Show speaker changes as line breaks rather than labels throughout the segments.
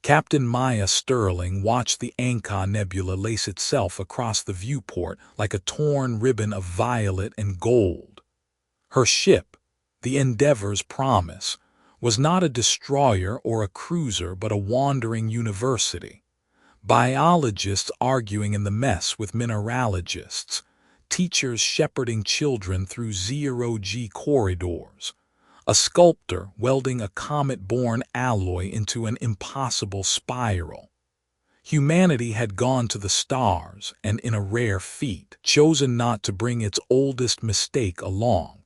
Captain Maya Sterling watched the Anka Nebula lace itself across the viewport like a torn ribbon of violet and gold. Her ship, the Endeavor's Promise, was not a destroyer or a cruiser but a wandering university. Biologists arguing in the mess with mineralogists, teachers shepherding children through zero-G corridors, a sculptor welding a comet-born alloy into an impossible spiral. Humanity had gone to the stars and, in a rare feat, chosen not to bring its oldest mistake along.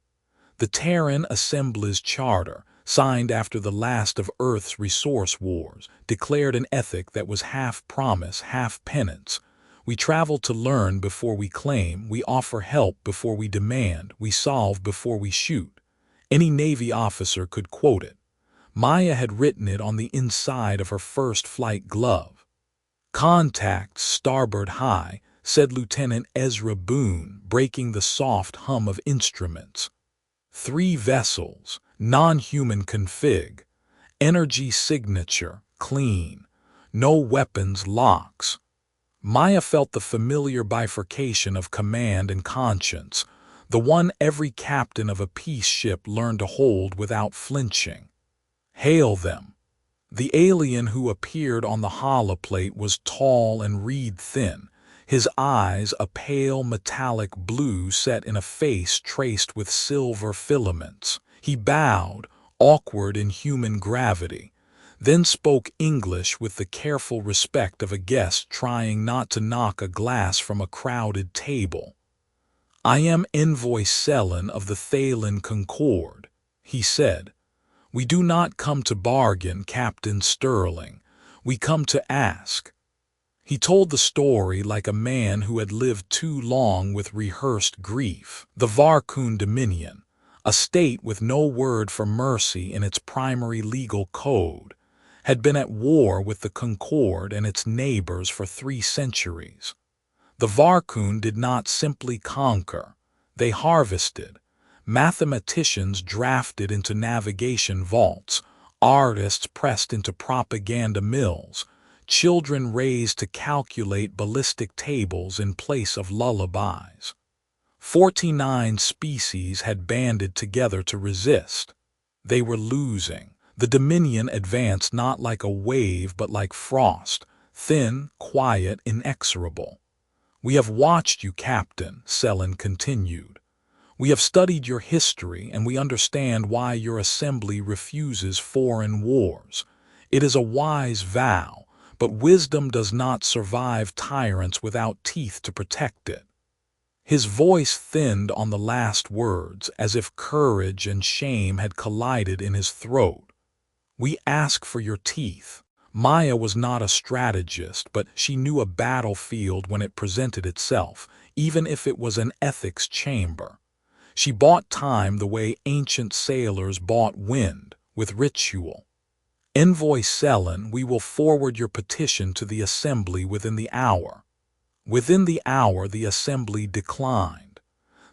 The Terran Assembly's charter, signed after the last of Earth's resource wars, declared an ethic that was half promise, half penance. We travel to learn before we claim, we offer help before we demand, we solve before we shoot. Any Navy officer could quote it. Maya had written it on the inside of her first flight glove. "Contact, starboard high," said Lieutenant Ezra Boone, breaking the soft hum of instruments. 3 vessels, non-human config, energy signature, clean, no weapons locks. Maya felt the familiar bifurcation of command and conscience, the one every captain of a peace ship learned to hold without flinching. Hail them. The alien who appeared on the holoplate was tall and reed-thin, his eyes a pale metallic blue set in a face traced with silver filaments. He bowed, awkward in human gravity, then spoke English with the careful respect of a guest trying not to knock a glass from a crowded table. "I am Envoy Selen of the Thalen Concord," he said. "We do not come to bargain, Captain Sterling. We come to ask." He told the story like a man who had lived too long with rehearsed grief. The Varkun Dominion, a state with no word for mercy in its primary legal code, had been at war with the Concord and its neighbors for 3 centuries. The Varkun did not simply conquer, they harvested. Mathematicians drafted into navigation vaults, artists pressed into propaganda mills, children raised to calculate ballistic tables in place of lullabies. 49 species had banded together to resist. They were losing. The Dominion advanced not like a wave but like frost, thin, quiet, inexorable. "We have watched you, Captain," Selen continued. "We have studied your history and we understand why your assembly refuses foreign wars. It is a wise vow, but wisdom does not survive tyrants without teeth to protect it." His voice thinned on the last words, as if courage and shame had collided in his throat. "We ask for your teeth." Maya was not a strategist, but she knew a battlefield when it presented itself, even if it was an ethics chamber. She bought time the way ancient sailors bought wind, with ritual. "Envoy Selen, we will forward your petition to the Assembly within the hour." Within the hour, the Assembly declined.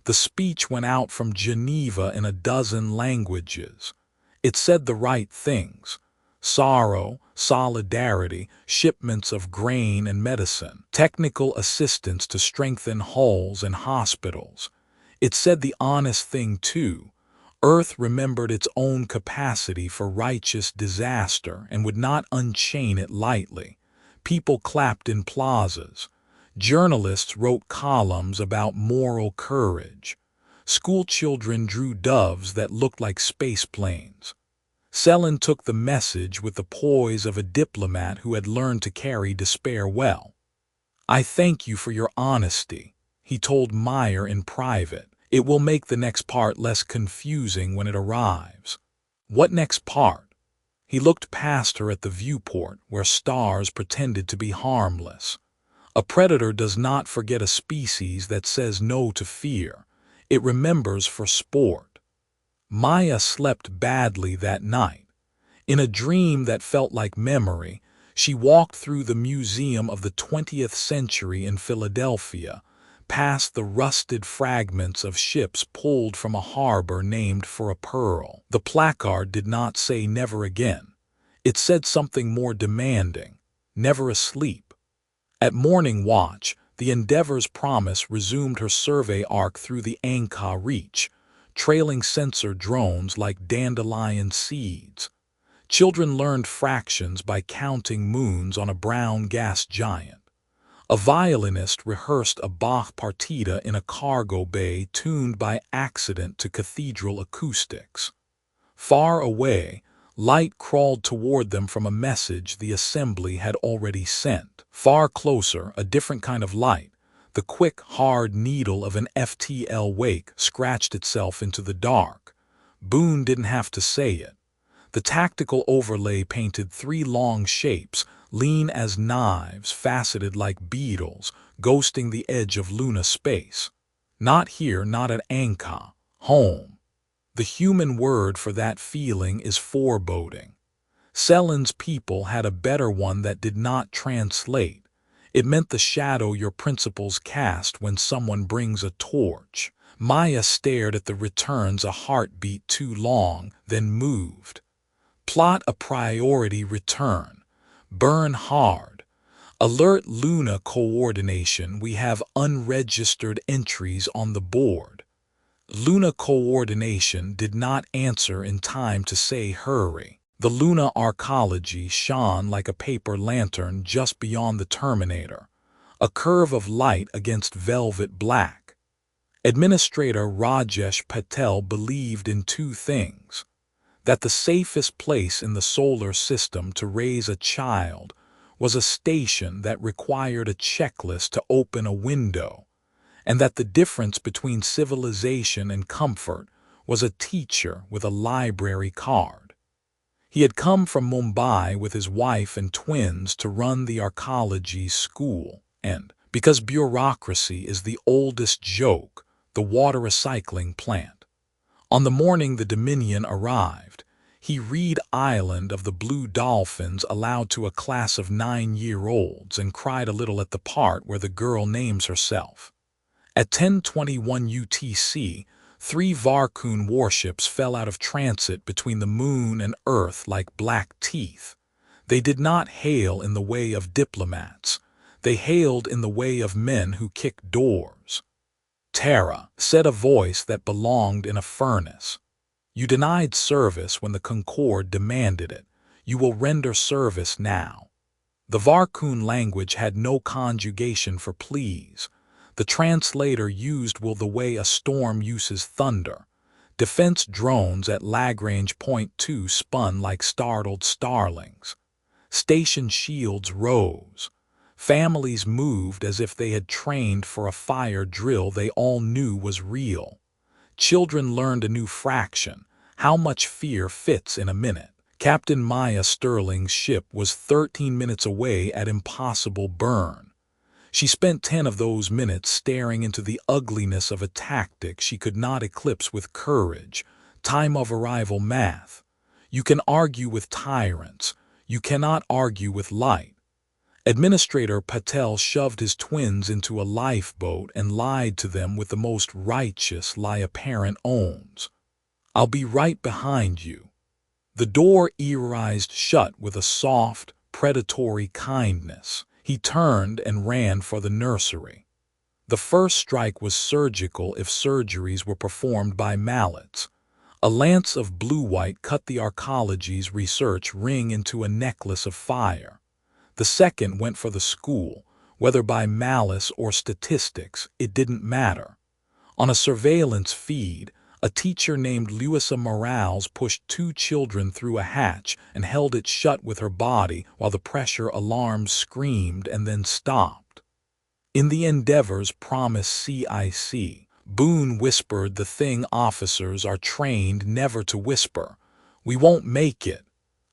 The speech went out from Geneva in a dozen languages. It said the right things: sorrow, solidarity, shipments of grain and medicine, technical assistance to strengthen hulls and hospitals. It said the honest thing too. Earth remembered its own capacity for righteous disaster and would not unchain it lightly. People clapped in plazas. Journalists wrote columns about moral courage. Schoolchildren drew doves that looked like space planes. Selen took the message with the poise of a diplomat who had learned to carry despair well. "I thank you for your honesty," he told Meyer in private. "It will make the next part less confusing when it arrives." "What next part?" He looked past her at the viewport, where stars pretended to be harmless. A predator does not forget a species that says no to fear. It remembers for sport. Maya slept badly that night. In a dream that felt like memory, she walked through the Museum of the 20th Century in Philadelphia, past the rusted fragments of ships pulled from a harbor named for a pearl. The placard did not say never again. It said something more demanding, never asleep. At morning watch, the Endeavor's Promise resumed her survey arc through the Anka Reach, trailing sensor drones like dandelion seeds. Children learned fractions by counting moons on a brown gas giant. A violinist rehearsed a Bach partita in a cargo bay tuned by accident to cathedral acoustics. Far away, light crawled toward them from a message the assembly had already sent. Far closer, a different kind of light, the quick, hard needle of an FTL wake scratched itself into the dark. Boone didn't have to say it. The tactical overlay painted three long shapes, lean as knives, faceted like beetles, ghosting the edge of Luna space. Not here, not at Anka. Home. The human word for that feeling is foreboding. Selen's people had a better one that did not translate. It meant the shadow your principles cast when someone brings a torch. Maya stared at the returns a heartbeat too long, then moved. Plot a priority return. Burn hard. Alert Luna coordination, we have unregistered entries on the board. Luna coordination did not answer in time to say hurry. The Luna arcology shone like a paper lantern just beyond the Terminator, a curve of light against velvet black. Administrator Rajesh Patel believed in two things: that the safest place in the solar system to raise a child was a station that required a checklist to open a window, and that the difference between civilization and comfort was a teacher with a library card. He had come from Mumbai with his wife and twins to run the arcology school, and, because bureaucracy is the oldest joke, the water recycling plant. On the morning the Dominion arrived, he read Island of the Blue Dolphins aloud to a class of 9-year-olds and cried a little at the part where the girl names herself. At 10:21 UTC, 3 Varkun warships fell out of transit between the moon and Earth like black teeth. They did not hail in the way of diplomats. They hailed in the way of men who kick doors. "Terra," said a voice that belonged in a furnace. "You denied service when the Concorde demanded it. You will render service now." The Varkun language had no conjugation for please. The translator used will the way a storm uses thunder. Defense drones at Lagrange Point 2 spun like startled starlings. Station shields rose. Families moved as if they had trained for a fire drill they all knew was real. Children learned a new fraction, how much fear fits in a minute. Captain Maya Sterling's ship was 13 minutes away at Impossible Burn. She spent 10 of those minutes staring into the ugliness of a tactic she could not eclipse with courage, time of arrival math. You can argue with tyrants. You cannot argue with light. Administrator Patel shoved his twins into a lifeboat and lied to them with the most righteous lie a parent owns. "I'll be right behind you." The door earized shut with a soft, predatory kindness. He turned and ran for the nursery. The first strike was surgical if surgeries were performed by mallets. A lance of blue-white cut the arcology's research ring into a necklace of fire. The second went for the school. Whether by malice or statistics, it didn't matter. On a surveillance feed, a teacher named Louisa Morales pushed 2 children through a hatch and held it shut with her body while the pressure alarms screamed and then stopped. In the Endeavor's Promise CIC, Boone whispered the thing officers are trained never to whisper: "We won't make it."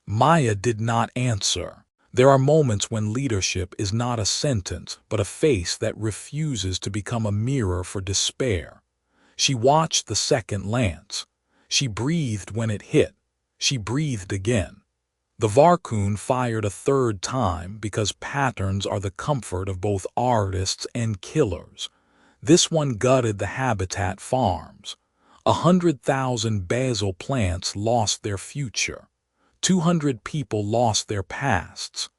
Maya did not answer. There are moments when leadership is not a sentence but a face that refuses to become a mirror for despair. She watched the second lance. She breathed when it hit. She breathed again. The Varkun fired a third time because patterns are the comfort of both artists and killers. This one gutted the habitat farms. 100,000 basil plants lost their future. 200 people lost their pasts.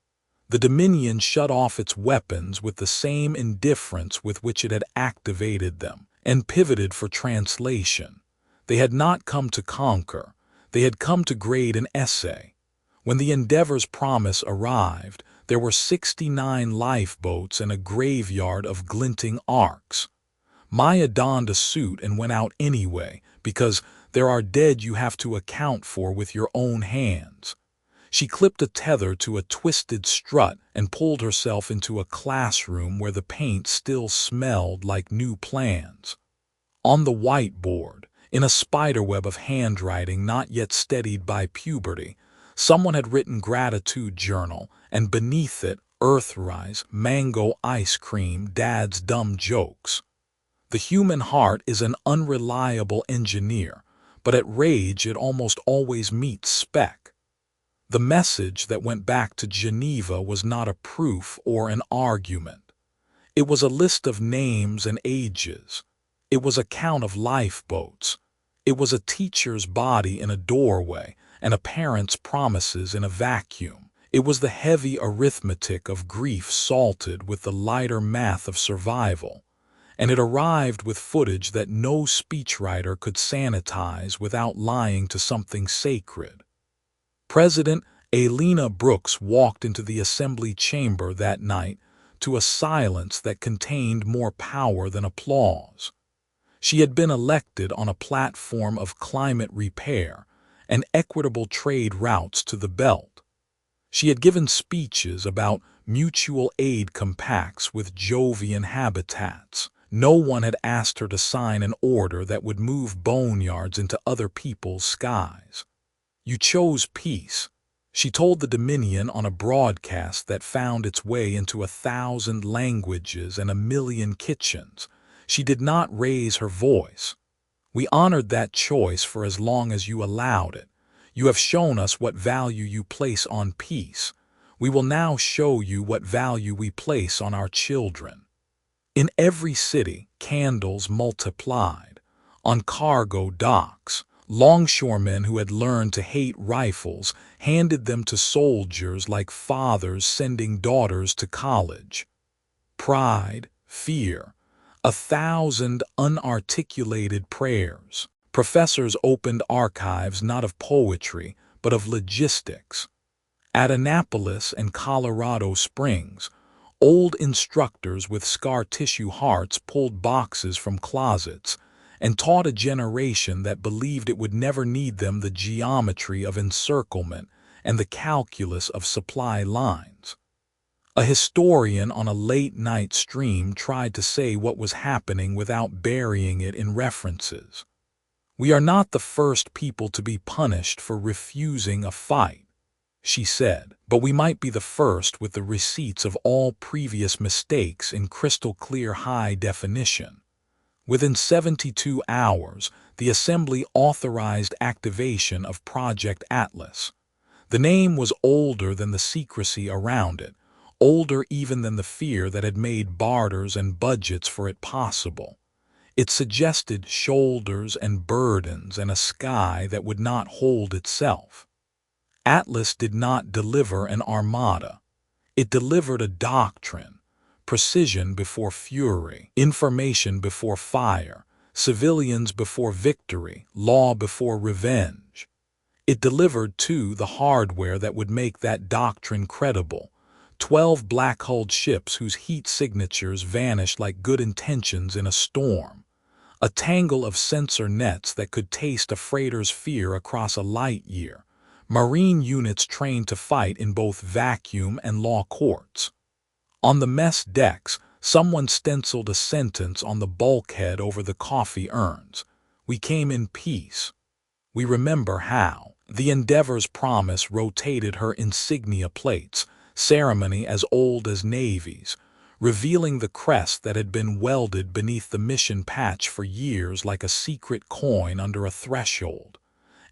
The Dominion shut off its weapons with the same indifference with which it had activated them, and pivoted for translation. They had not come to conquer, they had come to grade an essay. When the Endeavor's promise arrived, there were 69 lifeboats and a graveyard of glinting arcs. Maya donned a suit and went out anyway, because there are dead you have to account for with your own hands. She clipped a tether to a twisted strut and pulled herself into a classroom where the paint still smelled like new plans. On the whiteboard, in a spiderweb of handwriting not yet steadied by puberty, someone had written gratitude journal, and beneath it, Earthrise, mango ice cream, dad's dumb jokes. The human heart is an unreliable engineer, but at rage it almost always meets spec. The message that went back to Geneva was not a proof or an argument. It was a list of names and ages. It was a count of lifeboats. It was a teacher's body in a doorway and a parent's promises in a vacuum. It was the heavy arithmetic of grief salted with the lighter math of survival. And it arrived with footage that no speechwriter could sanitize without lying to something sacred. President Elena Brooks walked into the assembly chamber that night to a silence that contained more power than applause. She had been elected on a platform of climate repair and equitable trade routes to the belt. She had given speeches about mutual aid compacts with Jovian habitats. No one had asked her to sign an order that would move boneyards into other people's skies. You chose peace, she told the Dominion on a broadcast that found its way into 1,000 languages and 1,000,000 kitchens. She did not raise her voice. We honored that choice for as long as you allowed it. You have shown us what value you place on peace. We will now show you what value we place on our children. In every city, candles multiplied. On cargo docks, longshoremen who had learned to hate rifles handed them to soldiers like fathers sending daughters to college. Pride, fear, 1,000 unarticulated prayers. Professors opened archives not of poetry, but of logistics. At Annapolis and Colorado Springs, old instructors with scar tissue hearts pulled boxes from closets and taught a generation that believed it would never need them the geometry of encirclement and the calculus of supply lines. A historian on a late-night stream tried to say what was happening without burying it in references. We are not the first people to be punished for refusing a fight, she said, but we might be the first with the receipts of all previous mistakes in crystal-clear high definition. Within 72 hours, the Assembly authorized activation of Project Atlas. The name was older than the secrecy around it, older even than the fear that had made barters and budgets for it possible. It suggested shoulders and burdens and a sky that would not hold itself. Atlas did not deliver an armada. It delivered a doctrine, precision before fury, information before fire, civilians before victory, law before revenge. It delivered, too, the hardware that would make that doctrine credible. 12 black-hulled ships whose heat signatures vanished like good intentions in a storm. A tangle of sensor nets that could taste a freighter's fear across a light year. Marine units trained to fight in both vacuum and law courts. On the mess decks, someone stenciled a sentence on the bulkhead over the coffee urns. We came in peace. We remember how. The Endeavor's promise rotated her insignia plates, ceremony as old as navies, revealing the crest that had been welded beneath the mission patch for years like a secret coin under a threshold.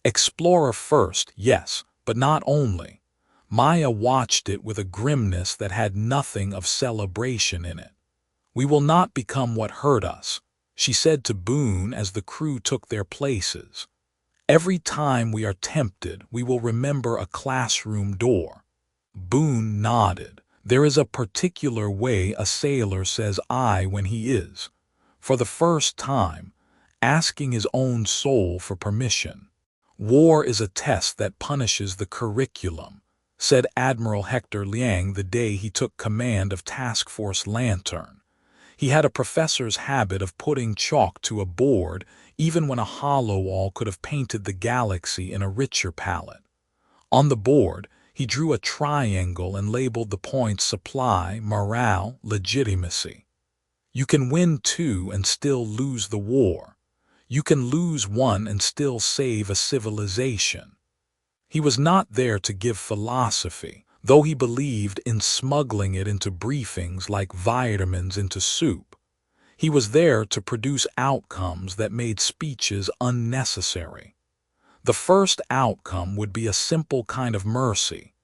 Explorer first, yes, but not only. Maya watched it with a grimness that had nothing of celebration in it. We will not become what hurt us, she said to Boone as the crew took their places. Every time we are tempted, we will remember a classroom door. Boone nodded. There is a particular way a sailor says "I" when he is, for the first time, asking his own soul for permission. War is a test that punishes the curriculum, said Admiral Hector Liang the day he took command of Task Force Lantern. He had a professor's habit of putting chalk to a board even when a hollow-all could have painted the galaxy in a richer palette. On the board, he drew a triangle and labeled the points supply, morale, legitimacy. You can win 2 and still lose the war. You can lose 1 and still save a civilization. He was not there to give philosophy, though he believed in smuggling it into briefings like vitamins into soup. He was there to produce outcomes that made speeches unnecessary. The first outcome would be a simple kind of mercy,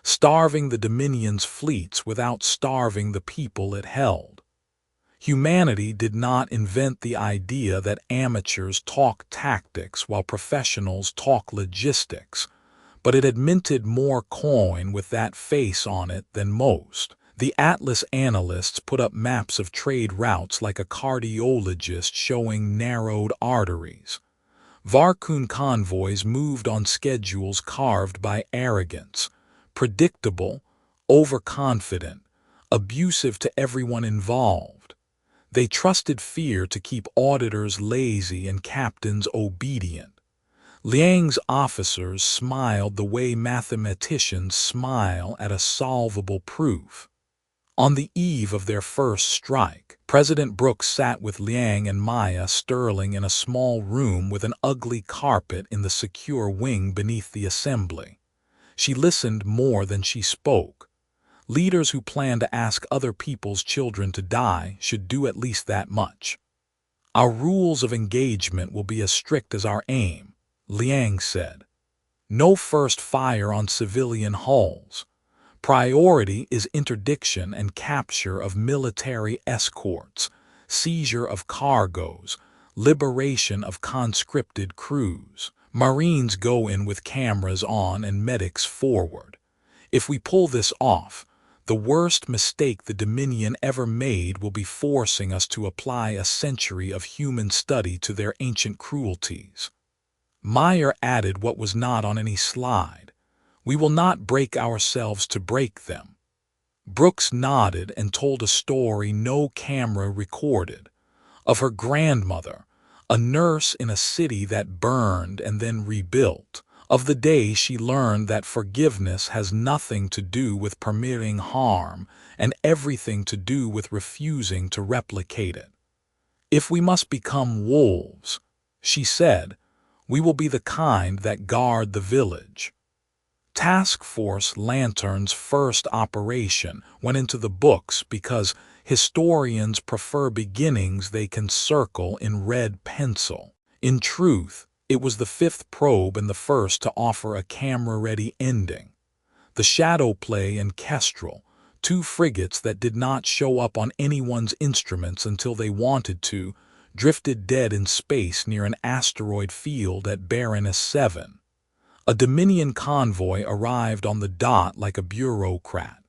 starving the Dominion's fleets without starving the people it held. Humanity did not invent the idea that amateurs talk tactics while professionals talk logistics, but it had minted more coin with that face on it than most. The Atlas analysts put up maps of trade routes like a cardiologist showing narrowed arteries. Varkun convoys moved on schedules carved by arrogance, predictable, overconfident, abusive to everyone involved. They trusted fear to keep auditors lazy and captains obedient. Liang's officers smiled the way mathematicians smile at a solvable proof. On the eve of their first strike, President Brooks sat with Liang and Maya Sterling in a small room with an ugly carpet in the secure wing beneath the assembly. She listened more than she spoke. Leaders who plan to ask other people's children to die should do at least that much. Our rules of engagement will be as strict as our aim, Liang said. No first fire on civilian hulls. Priority is interdiction and capture of military escorts, seizure of cargoes, liberation of conscripted crews. Marines go in with cameras on and medics forward. If we pull this off, the worst mistake the Dominion ever made will be forcing us to apply a century of human study to their ancient cruelties. Meyer added what was not on any slide. We will not break ourselves to break them. Brooks nodded and told a story no camera recorded, of her grandmother, a nurse in a city that burned and then rebuilt, of the day she learned that forgiveness has nothing to do with permitting harm and everything to do with refusing to replicate it. If we must become wolves, she said, we will be the kind that guard the village. Task Force Lantern's first operation went into the books because historians prefer beginnings they can circle in red pencil. In truth, it was the 5th probe and the first to offer a camera-ready ending. The Shadow Play and Kestrel, 2 frigates that did not show up on anyone's instruments until they wanted to, drifted dead in space near an asteroid field at Baroness 7. A Dominion convoy arrived on the dot like a bureaucrat.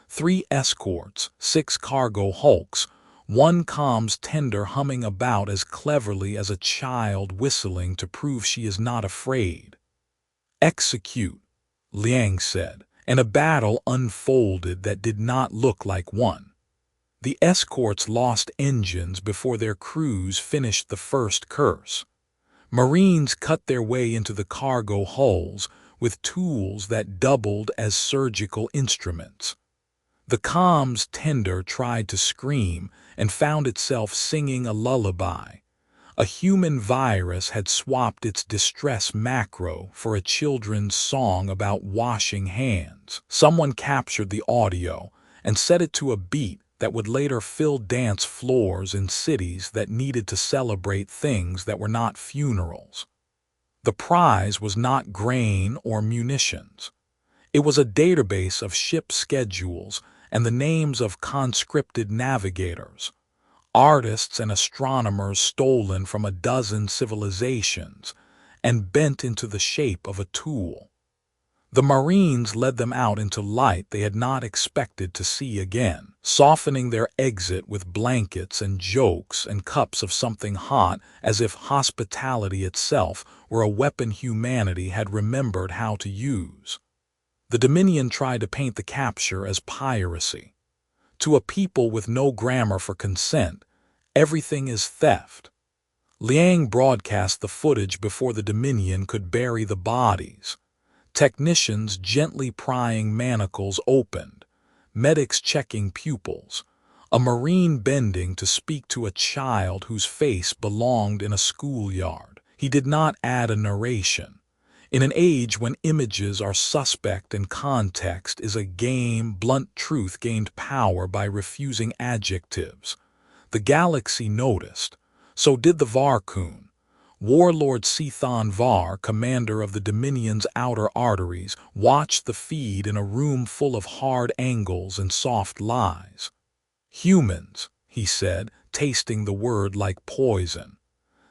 3 escorts, 6 cargo hulks, 1 comms tender humming about as cleverly as a child whistling to prove she is not afraid. Execute, Liang said, and a battle unfolded that did not look like one. The escorts lost engines before their crews finished the first curse. Marines cut their way into the cargo hulls with tools that doubled as surgical instruments. The comms tender tried to scream and found itself singing a lullaby. A human virus had swapped its distress macro for a children's song about washing hands. Someone captured the audio and set it to a beat that would later fill dance floors in cities that needed to celebrate things that were not funerals. The prize was not grain or munitions. It was a database of ship schedules and the names of conscripted navigators, artists and astronomers stolen from a dozen civilizations, and bent into the shape of a tool. The Marines led them out into light they had not expected to see again, softening their exit with blankets and jokes and cups of something hot, as if hospitality itself were a weapon humanity had remembered how to use. The Dominion tried to paint the capture as piracy. To a people with no grammar for consent, everything is theft. Liang broadcast the footage before the Dominion could bury the bodies. Technicians gently prying manacles opened, medics checking pupils, a Marine bending to speak to a child whose face belonged in a schoolyard. He did not add a narration. In an age when images are suspect and context is a game, blunt truth gained power by refusing adjectives. The galaxy noticed. So did the Varkun. Warlord Cethon Var, commander of the Dominion's outer arteries, watched the feed in a room full of hard angles and soft lies. "Humans," he said, tasting the word like poison.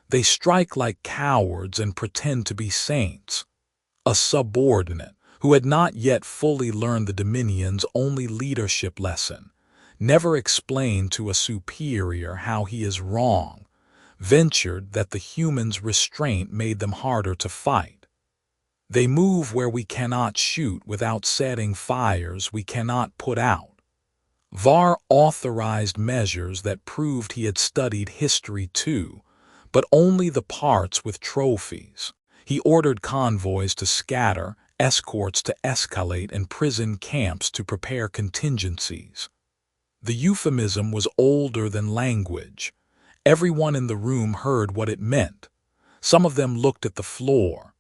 "They strike like cowards and pretend to be saints." A subordinate, who had not yet fully learned the Dominion's only leadership lesson, never explained to a superior how he is wrong, ventured that the humans' restraint made them harder to fight. "They move where we cannot shoot without setting fires we cannot put out." Var authorized measures that proved he had studied history too, but only the parts with trophies. He ordered convoys to scatter, escorts to escalate, and prison camps to prepare contingencies. The euphemism was older than language. Everyone in the room heard what it meant. Some of them looked at the floor.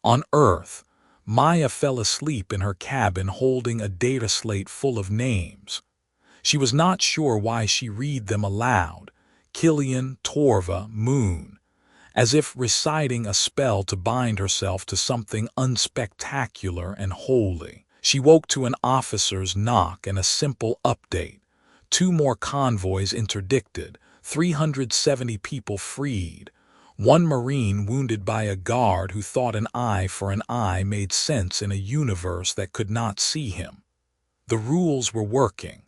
On Earth, Maya fell asleep in her cabin holding a data slate full of names. She was not sure why she read them aloud: Killian, Torva, Moon, as if reciting a spell to bind herself to something unspectacular and holy. She woke to an officer's knock and a simple update: 2 more convoys interdicted, 370 people freed, 1 Marine wounded by a guard who thought an eye for an eye made sense in a universe that could not see him. The rules were working.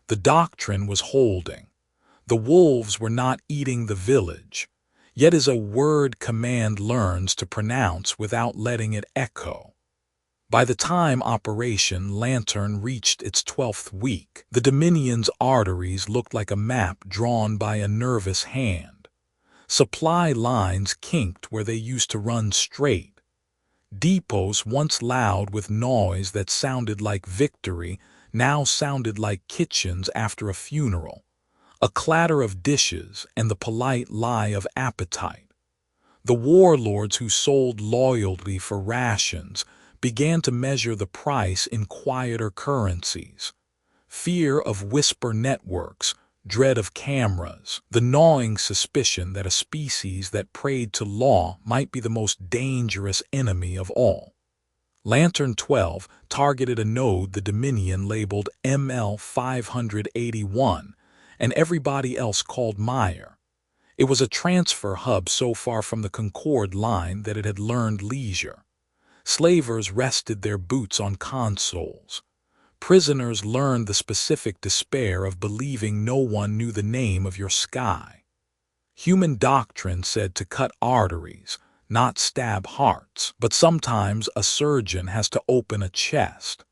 The doctrine was holding. The wolves were not eating the village, yet is a word command learns to pronounce without letting it echo. By the time Operation Lantern reached its 12th week, the Dominion's arteries looked like a map drawn by a nervous hand. Supply lines kinked where they used to run straight. Depots once loud with noise that sounded like victory now sounded like kitchens after a funeral, a clatter of dishes and the polite lie of appetite. The warlords who sold loyalty for rations began to measure the price in quieter currencies. Fear of whisper networks, dread of cameras, the gnawing suspicion that a species that prayed to law might be the most dangerous enemy of all. Lantern 12 targeted a node the Dominion labeled ML 581, and everybody else called Meyer. It was a transfer hub so far from the Concorde line that it had learned leisure. Slavers rested their boots on consoles. Prisoners learned the specific despair of believing no one knew the name of your sky. Human doctrine said to cut arteries, not stab hearts, but sometimes a surgeon has to open a chest.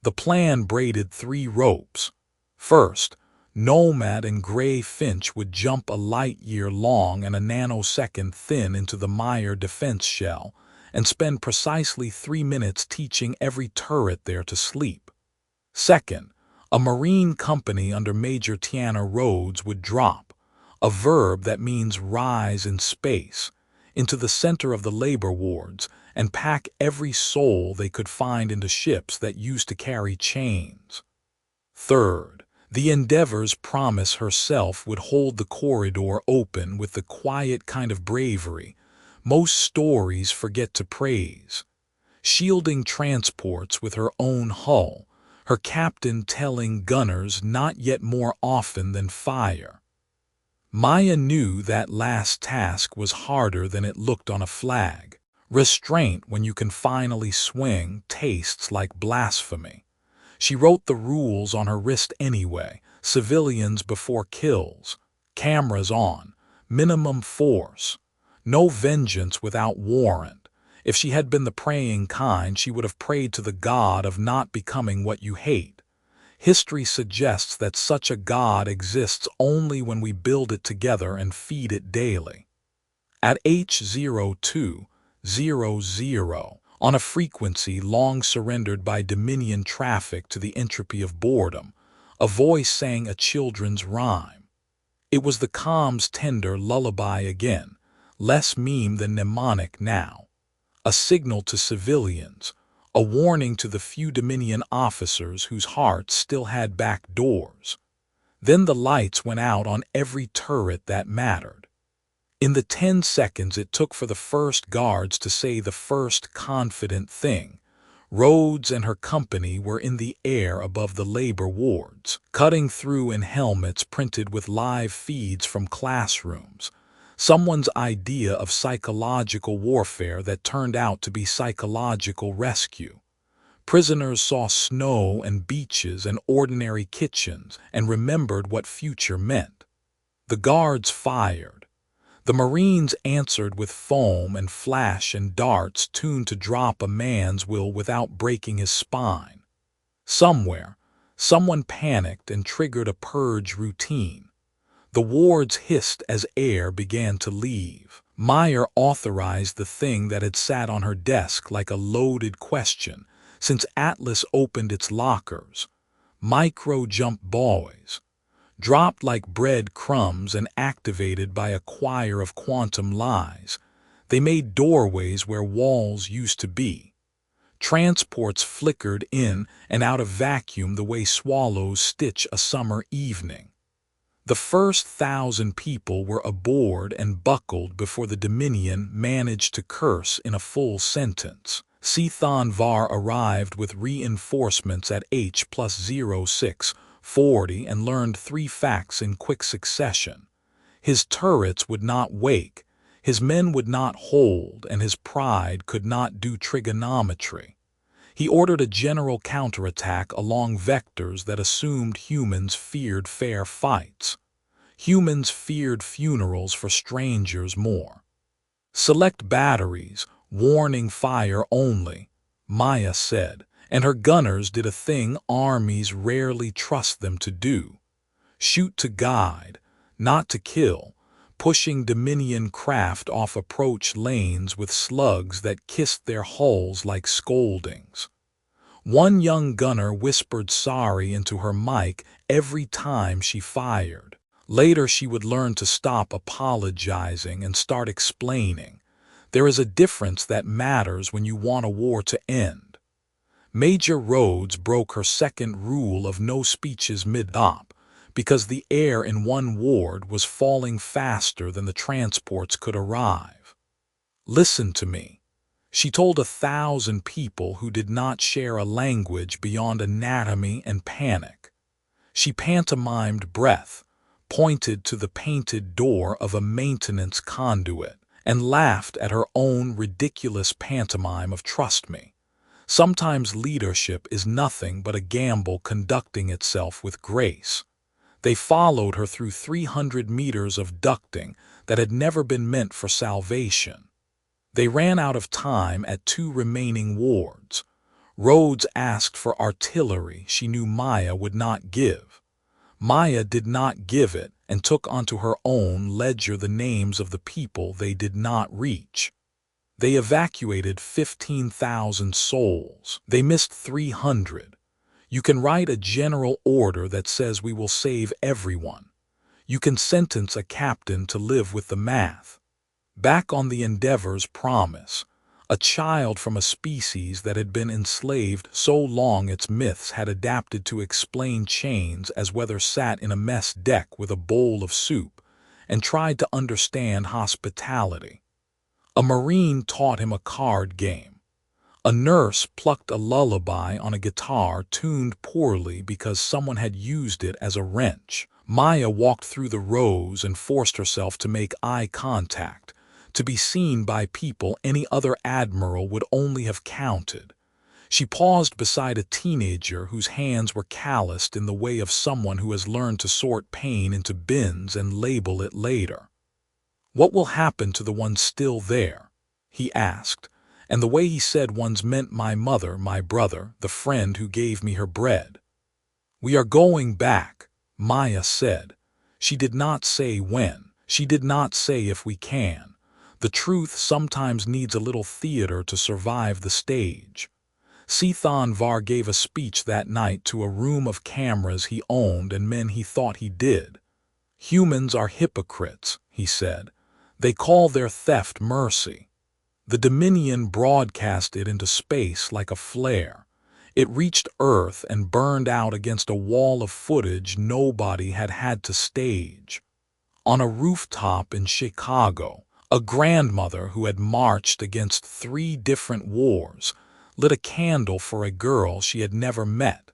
The plan braided 3 ropes. First, Nomad and Gray Finch would jump a light year long and a nanosecond thin into the Meyer defense shell and spend precisely 3 minutes teaching every turret there to sleep. Second, a Marine company under Major Tiana Rhodes would drop, a verb that means rise in space, into the center of the labor wards and pack every soul they could find into ships that used to carry chains. Third, the Endeavor's Promise herself would hold the corridor open with the quiet kind of bravery most stories forget to praise. Shielding transports with her own hull, her captain telling gunners not yet more often than fire. Maya knew that last task was harder than it looked on a flag. Restraint, when you can finally swing, tastes like blasphemy. She wrote the rules on her wrist anyway: civilians before kills, cameras on, minimum force, no vengeance without warrant. If she had been the praying kind, she would have prayed to the god of not becoming what you hate. History suggests that such a god exists only when we build it together and feed it daily. At H0200, on a frequency long surrendered by Dominion traffic to the entropy of boredom, a voice sang a children's rhyme. It was the calm's tender lullaby again, less meme than mnemonic now. A signal to civilians, a warning to the few Dominion officers whose hearts still had back doors. Then the lights went out on every turret that mattered. In the 10 seconds it took for the first guards to say the first confident thing, Rhodes and her company were in the air above the labor wards, cutting through in helmets printed with live feeds from classrooms. Someone's idea of psychological warfare that turned out to be psychological rescue. Prisoners saw snow and beaches and ordinary kitchens and remembered what future meant. The guards fired. The Marines answered with foam and flash and darts tuned to drop a man's will without breaking his spine. Somewhere, someone panicked and triggered a purge routine. The wards hissed as air began to leave. Meyer authorized the thing that had sat on her desk like a loaded question since Atlas opened its lockers. Micro-jump boys. Dropped like bread crumbs and activated by a choir of quantum lies. They made doorways where walls used to be. Transports flickered in and out of vacuum the way swallows stitch a summer evening. The first 1,000 people were aboard and buckled before the Dominion managed to curse in a full sentence. Cthon Var arrived with reinforcements at H+0640 and learned 3 facts in quick succession. His turrets would not wake, his men would not hold, and his pride could not do trigonometry. He ordered a general counterattack along vectors that assumed humans feared fair fights. Humans feared funerals for strangers more. Select batteries, warning fire only, Maya said, and her gunners did a thing armies rarely trust them to do. Shoot to guide, not to kill, pushing Dominion craft off approach lanes with slugs that kissed their hulls like scoldings. One young gunner whispered sorry into her mic every time she fired. Later she would learn to stop apologizing and start explaining. There is a difference that matters when you want a war to end. Major Rhodes broke her second rule of no speeches mid-op because the air in one ward was falling faster than the transports could arrive. Listen to me, she told 1,000 people who did not share a language beyond anatomy and panic. She pantomimed breath, pointed to the painted door of a maintenance conduit, and laughed at her own ridiculous pantomime of trust me. Sometimes leadership is nothing but a gamble conducting itself with grace. They followed her through 300 meters of ducting that had never been meant for salvation. They ran out of time at 2 remaining wards. Rhodes asked for artillery she knew Maya would not give. Maya did not give it and took onto her own ledger the names of the people they did not reach. They evacuated 15,000 souls. They missed 300. You can write a general order that says we will save everyone. You can sentence a captain to live with the math. Back on the Endeavor's promise, a child from a species that had been enslaved so long its myths had adapted to explain chains as whether sat in a mess deck with a bowl of soup and tried to understand hospitality. A Marine taught him a card game. A nurse plucked a lullaby on a guitar tuned poorly because someone had used it as a wrench. Maya walked through the rows and forced herself to make eye contact, To be seen by people any other admiral would only have counted. She paused beside a teenager whose hands were calloused in the way of someone who has learned to sort pain into bins and label it later. "What will happen to the ones still there?" he asked, and the way he said ones meant my mother, my brother, the friend who gave me her bread. "We are going back," Maya said. She did not say when. She did not say if we can. The truth sometimes needs a little theater to survive the stage. Sithan Var gave a speech that night to a room of cameras he owned and men he thought he did. "Humans are hypocrites," he said. "They call their theft mercy." The Dominion broadcast it into space like a flare. It reached Earth and burned out against a wall of footage nobody had had to stage. On a rooftop in Chicago, a grandmother who had marched against 3 different wars lit a candle for a girl she had never met,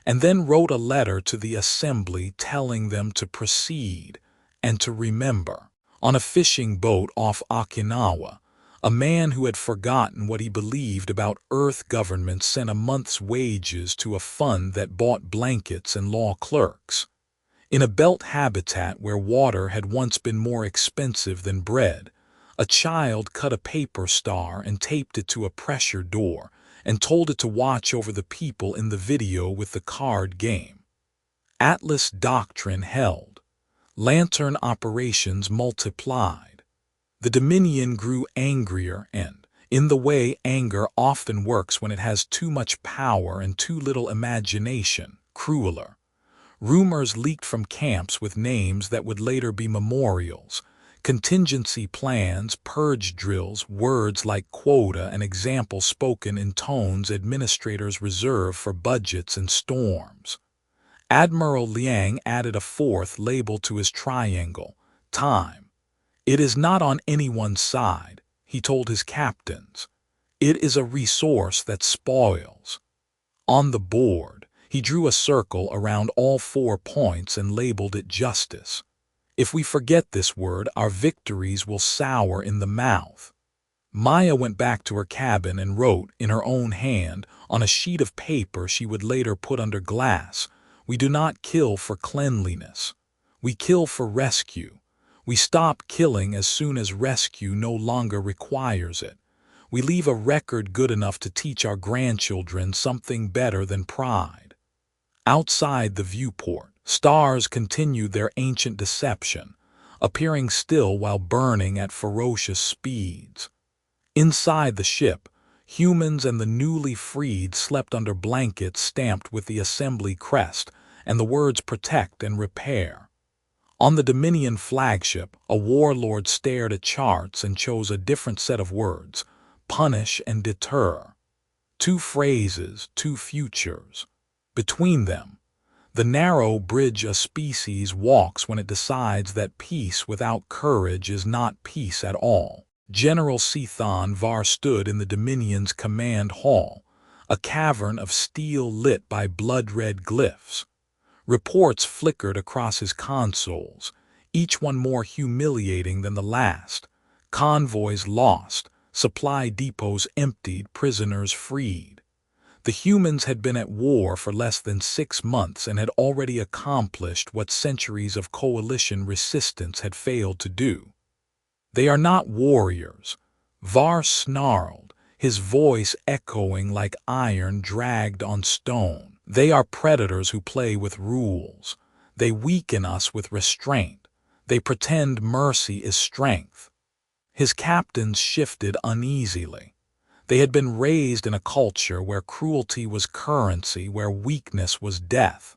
and then wrote a letter to the assembly telling them to proceed and to remember. On a fishing boat off Okinawa, a man who had forgotten what he believed about Earth government sent a month's wages to a fund that bought blankets and law clerks. In a belt habitat where water had once been more expensive than bread, a child cut a paper star and taped it to a pressure door and told it to watch over the people in the video with the card game. Atlas doctrine held. Lantern operations multiplied. The Dominion grew angrier and, in the way anger often works when it has too much power and too little imagination, crueler. Rumors leaked from camps with names that would later be memorials. Contingency plans, purge drills, words like quota and example spoken in tones administrators reserve for budgets and storms. Admiral Liang added a 4th label to his triangle, time. "It is not on anyone's side," he told his captains. "It is a resource that spoils." On the board, he drew a circle around all 4 points and labeled it justice. "If we forget this word, our victories will sour in the mouth." Maya went back to her cabin and wrote, in her own hand, on a sheet of paper she would later put under glass, "We do not kill for cleanliness. We kill for rescue. We stop killing as soon as rescue no longer requires it. We leave a record good enough to teach our grandchildren something better than pride." Outside the viewport, stars continued their ancient deception, appearing still while burning at ferocious speeds. Inside the ship, humans and the newly freed slept under blankets stamped with the assembly crest and the words protect and repair. On the Dominion flagship, a warlord stared at charts and chose a different set of words, punish and deter. 2 phrases, 2 futures. Between them, the narrow bridge a species walks when it decides that peace without courage is not peace at all. General Sithan Var stood in the Dominion's command hall, a cavern of steel lit by blood-red glyphs. Reports flickered across his consoles, each one more humiliating than the last. Convoys lost, supply depots emptied, prisoners freed. The humans had been at war for less than 6 months and had already accomplished what centuries of coalition resistance had failed to do. "They are not warriors," Var snarled, his voice echoing like iron dragged on stone. "They are predators who play with rules. They weaken us with restraint. They pretend mercy is strength." His captains shifted uneasily. They had been raised in a culture where cruelty was currency, where weakness was death.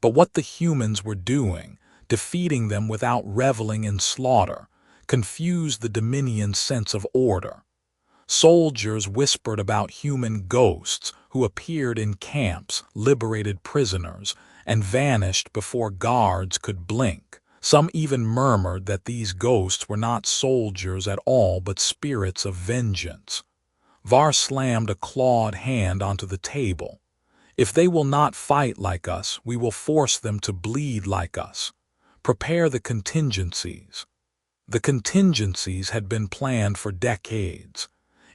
But what the humans were doing, defeating them without reveling in slaughter, confused the Dominion's sense of order. Soldiers whispered about human ghosts who appeared in camps, liberated prisoners, and vanished before guards could blink. Some even murmured that these ghosts were not soldiers at all but spirits of vengeance. Var slammed a clawed hand onto the table. "If they will not fight like us, we will force them to bleed like us. Prepare the contingencies." The contingencies had been planned for decades.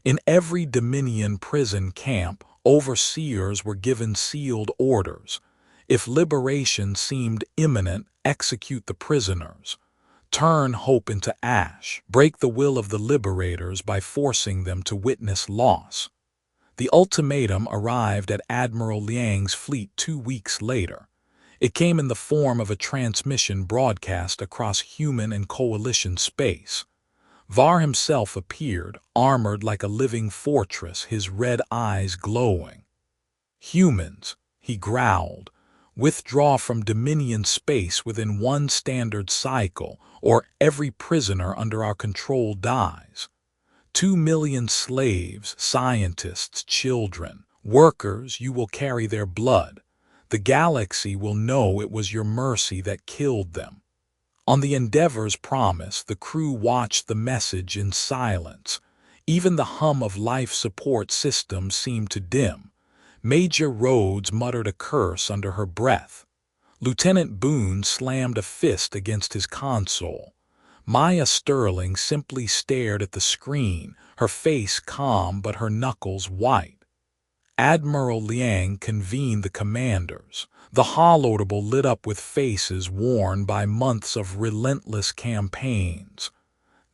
In every Dominion prison camp, overseers were given sealed orders. If liberation seemed imminent, execute the prisoners. Turn hope into ash. Break the will of the liberators by forcing them to witness loss. The ultimatum arrived at Admiral Liang's fleet 2 weeks later. It came in the form of a transmission broadcast across human and coalition space. Var himself appeared, armored like a living fortress, his red eyes glowing. "Humans," he growled, "withdraw from Dominion space within 1 standard cycle, or every prisoner under our control dies. 2 million slaves, scientists, children, workers, you will carry their blood. The galaxy will know it was your mercy that killed them." On the Endeavor's promise, the crew watched the message in silence. Even the hum of life support systems seemed to dim. Major Rhodes muttered a curse under her breath. Lieutenant Boone slammed a fist against his console. Maya Sterling simply stared at the screen, her face calm but her knuckles white. Admiral Liang convened the commanders. The holotable lit up with faces worn by months of relentless campaigns.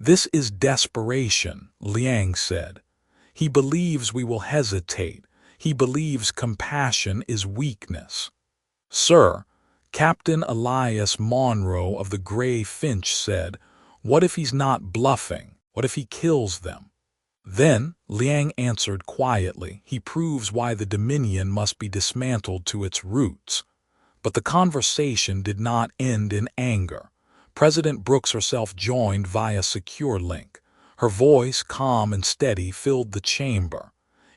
"This is desperation," Liang said. "He believes we will hesitate. He believes compassion is weakness." "Sir," Captain Elias Monroe of the Gray Finch said, "what if he's not bluffing? What if he kills them?" "Then," Liang answered quietly, "he proves why the Dominion must be dismantled to its roots." But the conversation did not end in anger. President Brooks herself joined via secure link. Her voice, calm and steady, filled the chamber.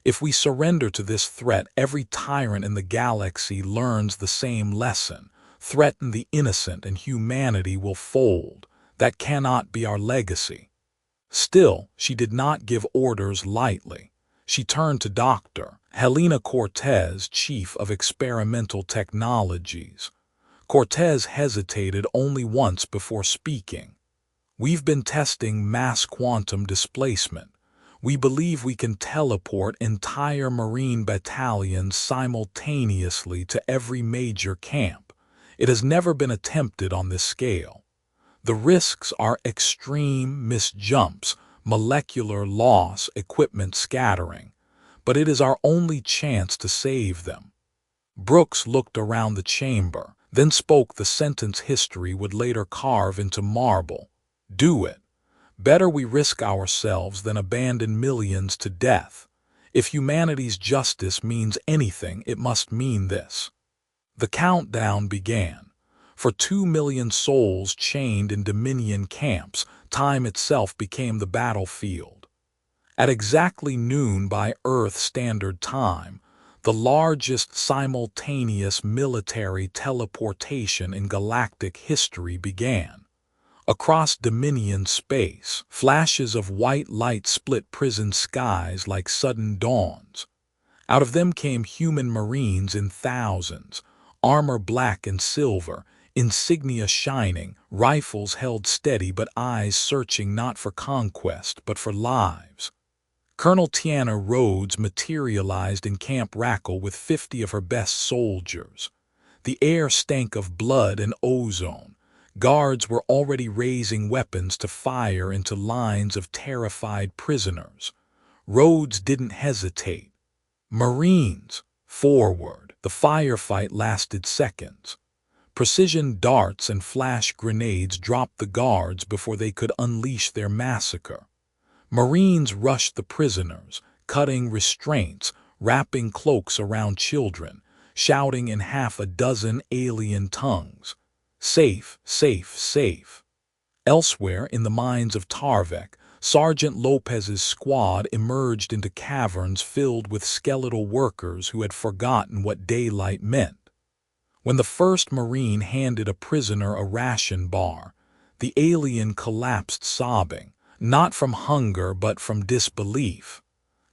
"If we surrender to this threat, every tyrant in the galaxy learns the same lesson. Threaten the innocent and humanity will fold. That cannot be our legacy." Still, she did not give orders lightly. She turned to Dr. Helena Cortez, Chief of Experimental Technologies. Cortez hesitated only once before speaking. "We've been testing mass quantum displacement. We believe we can teleport entire Marine battalions simultaneously to every major camp. It has never been attempted on this scale. The risks are extreme, missed jumps, molecular loss, equipment scattering. But it is our only chance to save them." Brooks looked around the chamber, then spoke the sentence history would later carve into marble. "Do it. Better we risk ourselves than abandon millions to death. If humanity's justice means anything, it must mean this." The countdown began. For 2 million souls chained in Dominion camps, time itself became the battlefield. At exactly noon by Earth Standard Time, the largest simultaneous military teleportation in galactic history began. Across Dominion space, flashes of white light split prison skies like sudden dawns. Out of them came human Marines in thousands, armor black and silver, insignia shining, rifles held steady but eyes searching not for conquest but for lives. Colonel Tiana Rhodes materialized in Camp Rackle with 50 of her best soldiers. The air stank of blood and ozone. Guards were already raising weapons to fire into lines of terrified prisoners. Rhodes didn't hesitate. "Marines, forward!" The firefight lasted seconds. Precision darts and flash grenades dropped the guards before they could unleash their massacre. Marines rushed the prisoners, cutting restraints, wrapping cloaks around children, shouting in half a dozen alien tongues. "Safe, safe, safe." Elsewhere in the mines of Tarvek, Sergeant Lopez's squad emerged into caverns filled with skeletal workers who had forgotten what daylight meant. When the first Marine handed a prisoner a ration bar, the alien collapsed sobbing, not from hunger but from disbelief.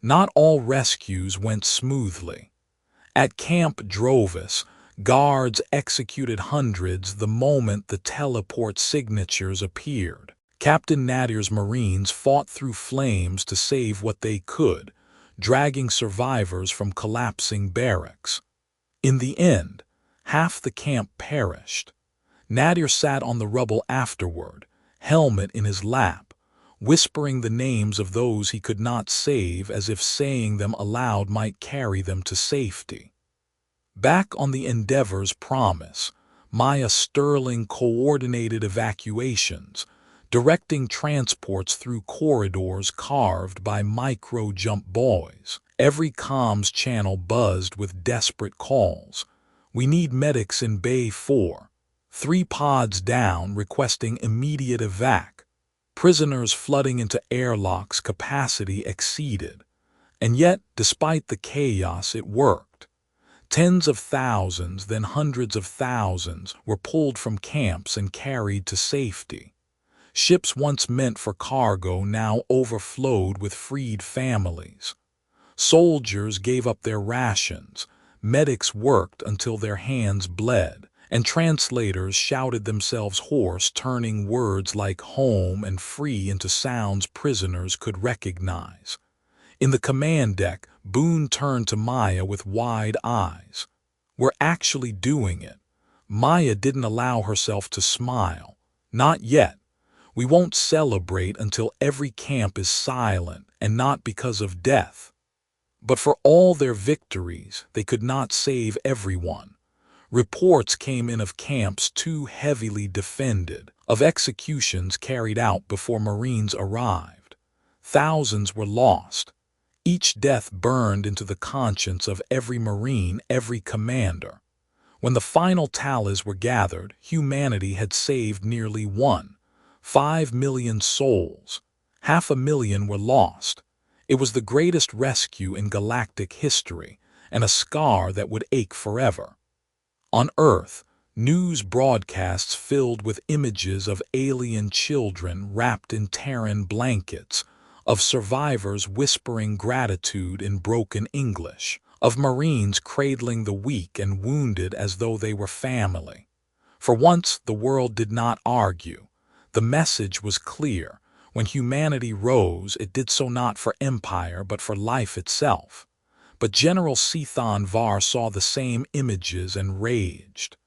Not all rescues went smoothly. At Camp Drovis, guards executed hundreds the moment the teleport signatures appeared. Captain Nadir's Marines fought through flames to save what they could, dragging survivors from collapsing barracks. In the end, half the camp perished. Nadir sat on the rubble afterward, helmet in his lap, whispering the names of those he could not save as if saying them aloud might carry them to safety. Back on the Endeavor's promise, Maya Sterling coordinated evacuations, directing transports through corridors carved by micro-jump boys. Every comms channel buzzed with desperate calls. "We need medics in Bay 4. 3 pods down requesting immediate evac. Prisoners flooding into airlocks, capacity exceeded." And yet, despite the chaos, it worked. Tens of thousands, then hundreds of thousands, were pulled from camps and carried to safety. Ships once meant for cargo now overflowed with freed families. Soldiers gave up their rations, medics worked until their hands bled, and translators shouted themselves hoarse, turning words like home and free into sounds prisoners could recognize. In the command deck, Boone turned to Maya with wide eyes. "We're actually doing it." Maya didn't allow herself to smile. "Not yet. We won't celebrate until every camp is silent, and not because of death." But for all their victories, they could not save everyone. Reports came in of camps too heavily defended, of executions carried out before Marines arrived. Thousands were lost. Each death burned into the conscience of every Marine, every commander. When the final tallies were gathered, humanity had saved nearly 1.5 million souls. 500,000 were lost. It was the greatest rescue in galactic history, and a scar that would ache forever. On Earth, news broadcasts filled with images of alien children wrapped in Terran blankets, of survivors whispering gratitude in broken English, of Marines cradling the weak and wounded as though they were family. For once, the world did not argue. The message was clear. When humanity rose, it did so not for empire but for life itself. But General Sethan Var saw the same images and raged.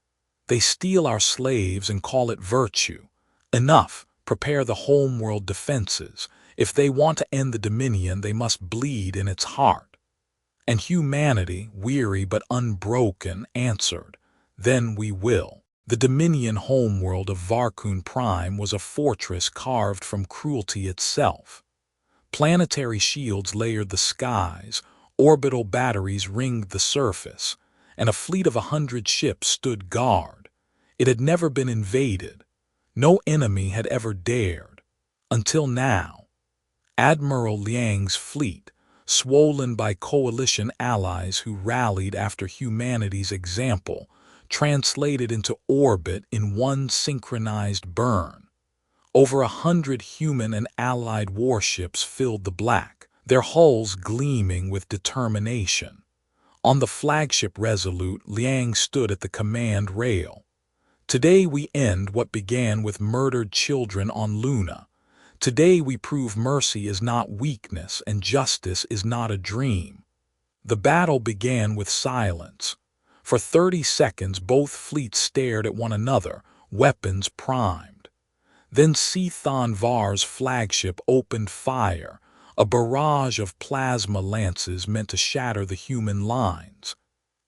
"They steal our slaves and call it virtue. Enough, prepare the homeworld defenses. If they want to end the Dominion, they must bleed in its heart." And humanity, weary but unbroken, answered, "Then we will." The Dominion homeworld of Varkun Prime was a fortress carved from cruelty itself. Planetary shields layered the skies, orbital batteries ringed the surface, and a fleet of 100 ships stood guard. It had never been invaded. No enemy had ever dared. Until now. Admiral Liang's fleet, swollen by coalition allies who rallied after humanity's example, translated into orbit in one synchronized burn. Over 100 human and allied warships filled the black, their hulls gleaming with determination. On the flagship Resolute, Liang stood at the command rail. "Today we end what began with murdered children on Luna. Today we prove mercy is not weakness and justice is not a dream." The battle began with silence. For 30 seconds both fleets stared at one another, weapons primed. Then Sethan Var's flagship opened fire, a barrage of plasma lances meant to shatter the human lines.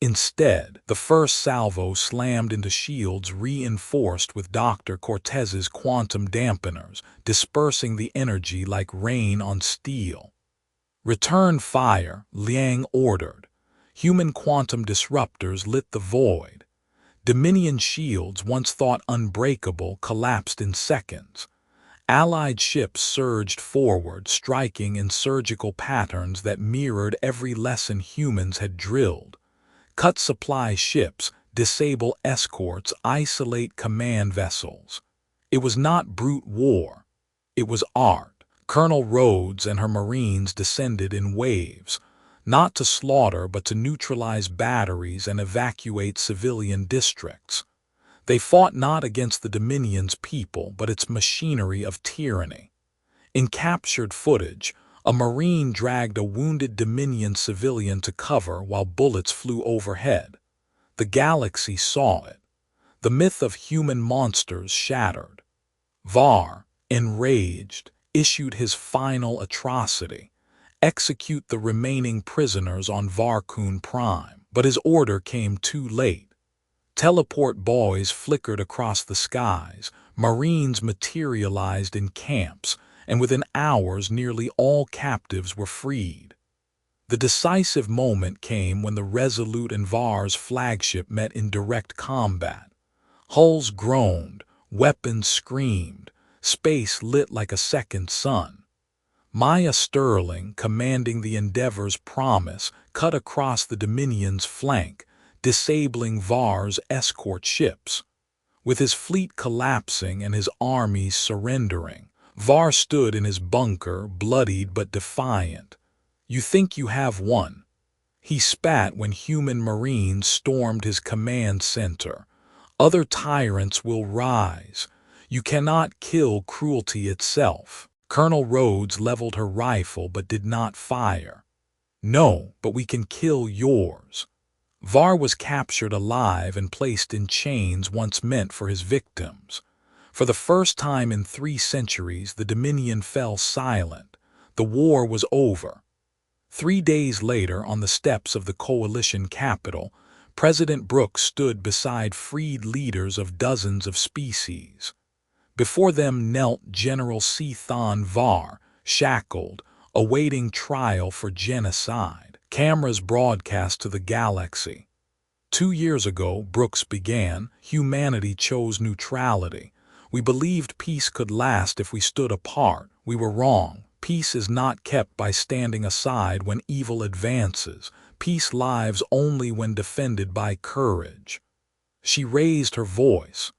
Instead, the first salvo slammed into shields reinforced with Dr. Cortez's quantum dampeners, dispersing the energy like rain on steel. "Return fire," Liang ordered. Human quantum disruptors lit the void. Dominion shields, once thought unbreakable, collapsed in seconds. Allied ships surged forward, striking in surgical patterns that mirrored every lesson humans had drilled. Cut supply ships, disable escorts, isolate command vessels. It was not brute war. It was art. Colonel Rhodes and her Marines descended in waves, not to slaughter but to neutralize batteries and evacuate civilian districts. They fought not against the Dominion's people, but its machinery of tyranny. In captured footage, a Marine dragged a wounded Dominion civilian to cover while bullets flew overhead. The galaxy saw it. The myth of human monsters shattered. Var, enraged, issued his final atrocity: execute the remaining prisoners on Varkun Prime. But his order came too late. Teleport buoys flickered across the skies, Marines materialized in camps, and within hours nearly all captives were freed. The decisive moment came when the Resolute and Var's flagship met in direct combat. Hulls groaned, weapons screamed, space lit like a second sun. Maya Sterling, commanding the Endeavor's Promise, cut across the Dominion's flank, disabling Var's escort ships. With his fleet collapsing and his armies surrendering, Var stood in his bunker, bloodied but defiant. "You think you have won?" He spat when human Marines stormed his command center. "Other tyrants will rise. You cannot kill cruelty itself." Colonel Rhodes leveled her rifle but did not fire. "No, but we can kill yours." Var was captured alive and placed in chains once meant for his victims. For the first time in 3 centuries, the Dominion fell silent. The war was over. 3 days later, on the steps of the coalition capital, President Brooks stood beside freed leaders of dozens of species. Before them knelt General Cethan Var, shackled, awaiting trial for genocide. Cameras broadcast to the galaxy. 2 years ago, Brooks began, humanity chose neutrality. We believed peace could last if we stood apart. We were wrong. Peace is not kept by standing aside when evil advances. Peace lives only when defended by courage. She raised her voice.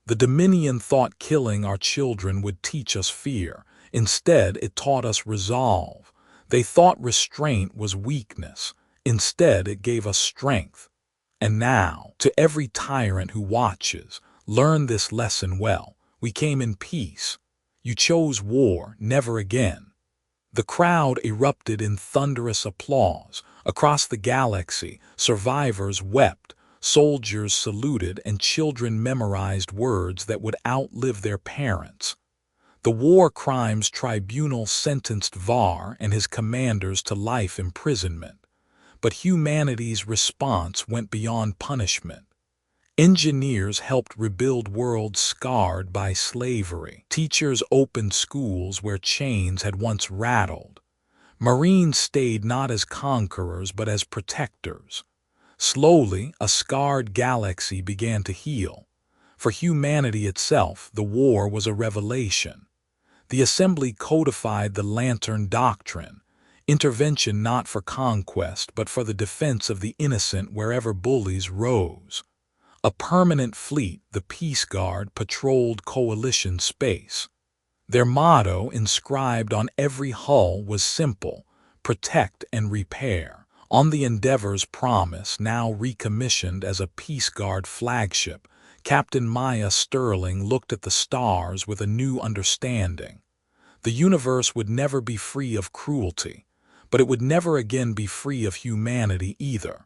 The Dominion thought killing our children would teach us fear. Instead, it taught us resolve. They thought restraint was weakness. Instead, it gave us strength. And now, to every tyrant who watches, learn this lesson well. We came in peace. You chose war, never again. The crowd erupted in thunderous applause. Across the galaxy, survivors wept, soldiers saluted, and children memorized words that would outlive their parents. The War Crimes Tribunal sentenced Var and his commanders to life imprisonment. But humanity's response went beyond punishment. Engineers helped rebuild worlds scarred by slavery. Teachers opened schools where chains had once rattled. Marines stayed not as conquerors but as protectors. Slowly, a scarred galaxy began to heal. For humanity itself, the war was a revelation. The Assembly codified the Lantern Doctrine, intervention not for conquest but for the defense of the innocent wherever bullies rose. A permanent fleet, the Peace Guard, patrolled coalition space. Their motto, inscribed on every hull, was simple: protect and repair. On the Endeavor's Promise, now recommissioned as a Peace Guard flagship, Captain Maya Sterling looked at the stars with a new understanding. The universe would never be free of cruelty, but it would never again be free of humanity either.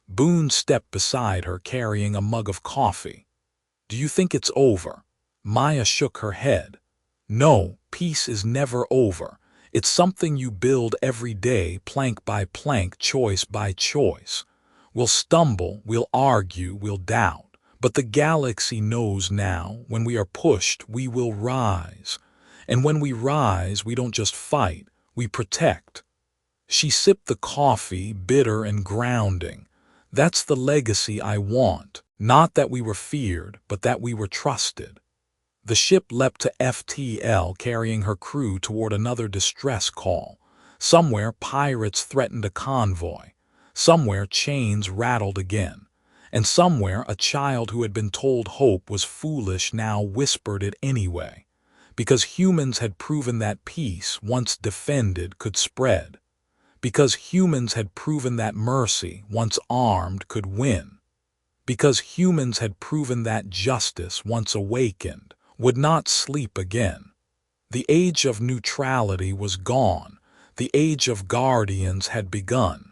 Boone stepped beside her carrying a mug of coffee. "Do you think it's over?" Maya shook her head. "No, peace is never over. It's something you build every day, plank by plank, choice by choice. We'll stumble, we'll argue, we'll doubt. But the galaxy knows now, when we are pushed, we will rise. And when we rise, we don't just fight, we protect." She sipped the coffee, bitter and grounding. "That's the legacy I want. Not that we were feared, but that we were trusted." The ship leapt to FTL, carrying her crew toward another distress call. Somewhere, pirates threatened a convoy. Somewhere, chains rattled again. And somewhere, a child who had been told hope was foolish now whispered it anyway. Because humans had proven that peace, once defended, could spread. Because humans had proven that mercy, once armed, could win. because humans had proven that justice, once awakened, would not sleep again. The age of neutrality was gone. The age of guardians had begun.